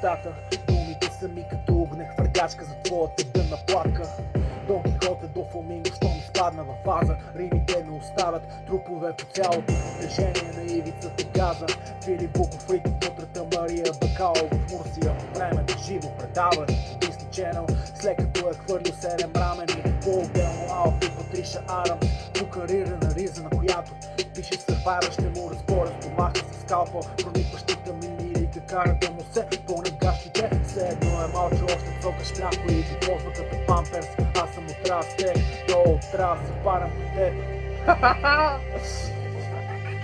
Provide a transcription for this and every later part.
устата. Думите са ми като огнех, хвъргачка за твоята дънна платка. Дон Кихот е до фламинго, щом изпадна във фаза. Римите ме оставят трупове по цялото протежение на ивицата Газа. Филип Буков, Рик, мутрата Мария Бакалова в Мурсия. Времето живо предава Disney Channel. След като е хвърлил 7 рамени по-отделно Алфи, Патриша Арам. Букарирана риза, на която пише Survivor, ще му разборя стомаха с скалпа. Проникващата ми лирика кара да му се по-негащите. Все едно е малче, още цокаш мляко и ги ползва като памперс. Аз съм отрасте, долу трябва да се парам по теб.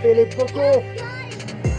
Филип Буков!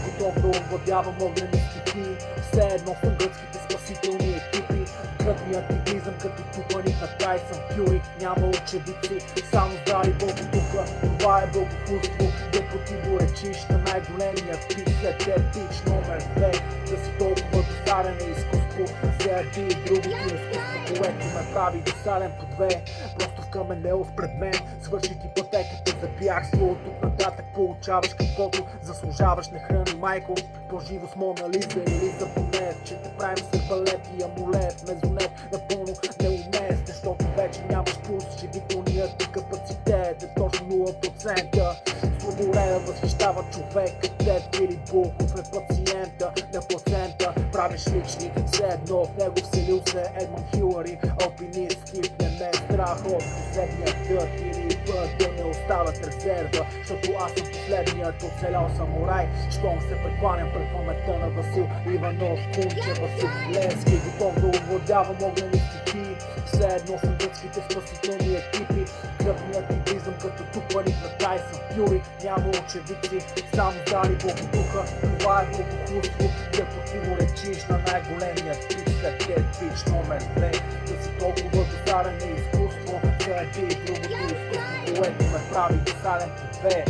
Готов да овладявам огнени стихи. Все едно съм гръцките спасителни екипи. Кръвни активизъм като тупаник на Тайсън Фюри. Няма очевидци, само здрави боготуха. Това е богохулство, да противоречиш на най-големия пик. След теб пич номер 2. Да си толкова досаден е изкуство. Заради и другото изкуство, което ме прави досаден по две. Просто в каменелов пред мен, свършики пътеката за бягство. От тук нататък получаваш каквото заслужаваш. Не храни майко, по-живо с Мона Лиза или за Бонет. Че те правим с арбалет и амулет. Мезонет напълно неуместен, защото вече нямаш пулс. Живителният ти капацитет е точно 0%. Слабореда възхищава човек, където Филип Буков е пациента на плацента. Правиш лични, все едно в него вселил се Едмън Хилари. Алпинист тип, не ме е страх от последния дъх или път да не оставят резерва. Защото аз съм последният оцелял самурай. Щом се прекланям пред паметта на Васил Иванов, Кунче, Васил Левски. Готов да овладявам огнени стихии. Все едно съм гръцките спасителни екипи. Кръвният активизъм като тупаник на Тайсън Фюри. Няма очевидци, само здрави боготуха. Това е богохулство, да противоречиш на най-големия тип. След теб пич номер 2. Да си толкова досаден е изкуство. Заради и другото изкуство, което ме прави досаден по две.